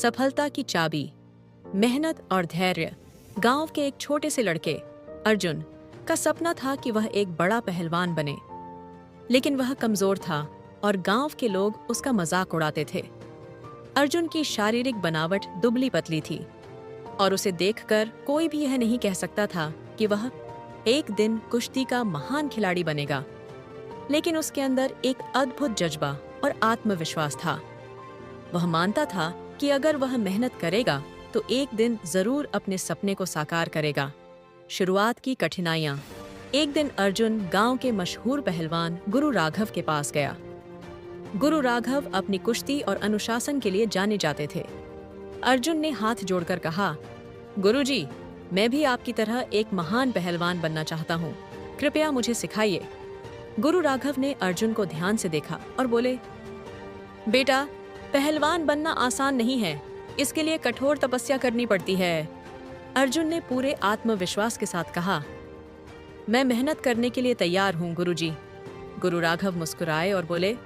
सफलता की चाबी, मेहनत और धैर्य। गांव के एक छोटे से लड़के अर्जुन का सपना था कि वह एक बड़ा पहलवान बने, लेकिन वह कमजोर था और गांव के लोग उसका मजाक उड़ाते थे। अर्जुन की शारीरिक बनावट दुबली पतली थी और उसे देखकर कोई भी यह नहीं कह सकता था कि वह एक दिन कुश्ती का महान खिलाड़ी बनेगा। लेकिन उसके अंदर एक अद्भुत जज्बा और आत्मविश्वास था। वह मानता था कि अगर वह मेहनत करेगा तो एक दिन जरूर अपने सपने को साकार करेगा। शुरुआत की कठिनाइयां। एक दिन अर्जुन गांव के मशहूर पहलवान गुरु राघव के पास गया। गुरु राघव अपनी कुश्ती और अनुशासन के लिए जाने जाते थे। अर्जुन ने हाथ जोड़कर कहा, गुरुजी, मैं भी आपकी तरह एक महान पहलवान बनना चाहता हूँ, कृपया मुझे सिखाइए। गुरु राघव ने अर्जुन को ध्यान से देखा और बोले, बेटा, पहलवान बनना आसान नहीं है, इसके लिए कठोर तपस्या करनी पड़ती है। अर्जुन ने पूरे आत्मविश्वास के साथ कहा, मैं मेहनत करने के लिए तैयार हूँ गुरुजी। गुरु राघव मुस्कुराए और बोले,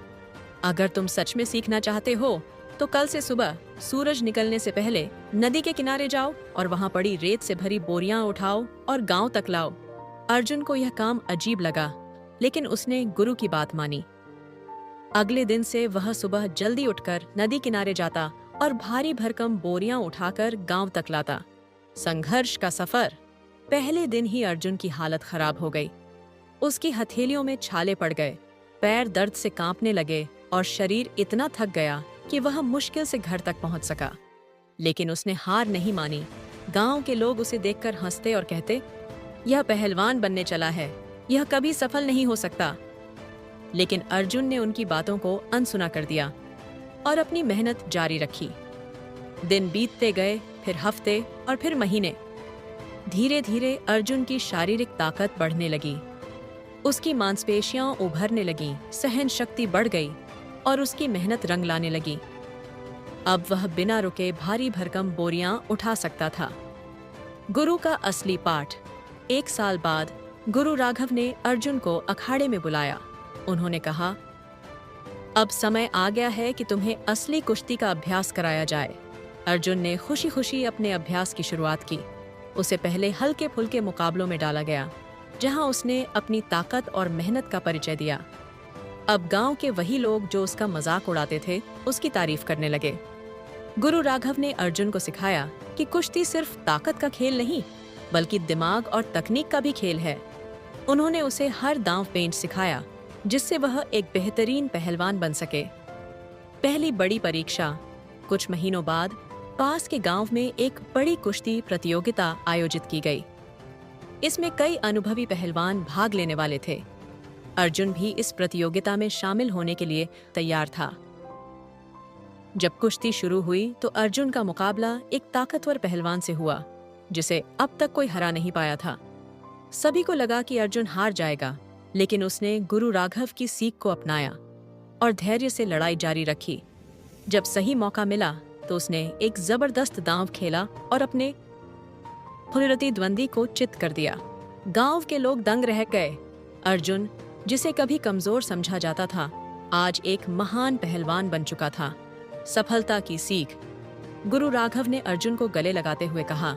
अगर तुम सच में सीखना चाहते हो तो कल से सुबह सूरज निकलने से पहले नदी के किनारे जाओ और वहां पड़ी रेत से भरी बोरियां उठाओ और गांव तक लाओ। अर्जुन को यह काम अजीब लगा, लेकिन उसने गुरु की बात मानी। अगले दिन से वह सुबह जल्दी उठकर नदी किनारे जाता और भारी भरकम बोरियां उठाकर गांव तक लाता। संघर्ष का सफर। पहले दिन ही अर्जुन की हालत खराब हो गई। उसकी हथेलियों में छाले पड़ गए, पैर दर्द से कांपने लगे और शरीर इतना थक गया कि वह मुश्किल से घर तक पहुंच सका। लेकिन उसने हार नहीं मानी। गांव के लोग उसे देखकर हंसते और कहते, यह पहलवान बनने चला है, यह कभी सफल नहीं हो सकता। लेकिन अर्जुन ने उनकी बातों को अनसुना कर दिया और अपनी मेहनत जारी रखी। दिन बीतते गए, फिर हफ्ते और फिर महीने। धीरे धीरे अर्जुन की शारीरिक ताकत बढ़ने लगी। उसकी मांसपेशियां उभरने लगीं, सहन शक्ति बढ़ गई और उसकी मेहनत रंग लाने लगी। अब वह बिना रुके भारी भरकम बोरियां उठा सकता था। गुरु का असली पाठ। 1 साल बाद गुरु राघव ने अर्जुन को अखाड़े में बुलाया। उन्होंने कहा, अब समय आ गया है कि तुम्हें असली कुश्ती का अभ्यास कराया जाए। अर्जुन ने खुशी खुशी अपने अभ्यास की शुरुआत की। उसे पहले हल्के फुल्के मुकाबलों में डाला गया, जहां उसने अपनी ताकत और मेहनत का परिचय दिया। अब गांव के वही लोग जो उसका मजाक उड़ाते थे, उसकी तारीफ करने लगे। गुरु राघव ने अर्जुन को सिखाया कि कुश्ती सिर्फ ताकत का खेल नहीं, बल्कि दिमाग और तकनीक का भी खेल है। उन्होंने उसे हर दांव पेंच सिखाया, जिससे वह एक बेहतरीन पहलवान बन सके। पहली बड़ी परीक्षा। कुछ महीनों बाद पास के गांव में एक बड़ी कुश्ती प्रतियोगिता आयोजित की गई। इसमें कई अनुभवी पहलवान भाग लेने वाले थे। अर्जुन भी इस प्रतियोगिता में शामिल होने के लिए तैयार था। जब कुश्ती शुरू हुई तो अर्जुन का मुकाबला एक ताकतवर पहलवान से हुआ, जिसे अब तक कोई हरा नहीं पाया था। सभी को लगा कि अर्जुन हार जाएगा, लेकिन उसने गुरु राघव की सीख को अपनाया और धैर्य से लड़ाई जारी रखी। जब सही मौका मिला तो उसने एक जबरदस्त दांव खेला और अपने प्रतिद्वंदी को चित कर दिया। गांव के लोग दंग रह गए। अर्जुन, जिसे कभी कमजोर समझा जाता था, आज एक महान पहलवान बन चुका था। सफलता की सीख। गुरु राघव ने अर्जुन को गले लगाते हुए कहा,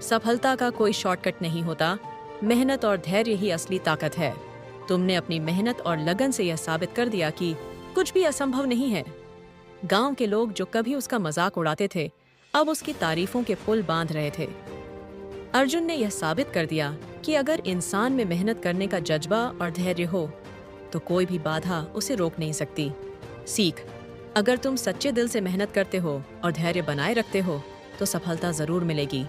सफलता का कोई शॉर्टकट नहीं होता, मेहनत और धैर्य ही असली ताकत है। तुमने अपनी मेहनत और लगन से यह साबित कर दिया कि कुछ भी असंभव नहीं है। गांव के लोग जो कभी उसका मजाक उड़ाते थे, अब उसकी तारीफों के पुल बांध रहे थे। अर्जुन ने यह साबित कर दिया कि अगर इंसान में मेहनत करने का जज्बा और धैर्य हो तो कोई भी बाधा उसे रोक नहीं सकती। सीख। अगर तुम सच्चे दिल से मेहनत करते हो और धैर्य बनाए रखते हो तो सफलता जरूर मिलेगी।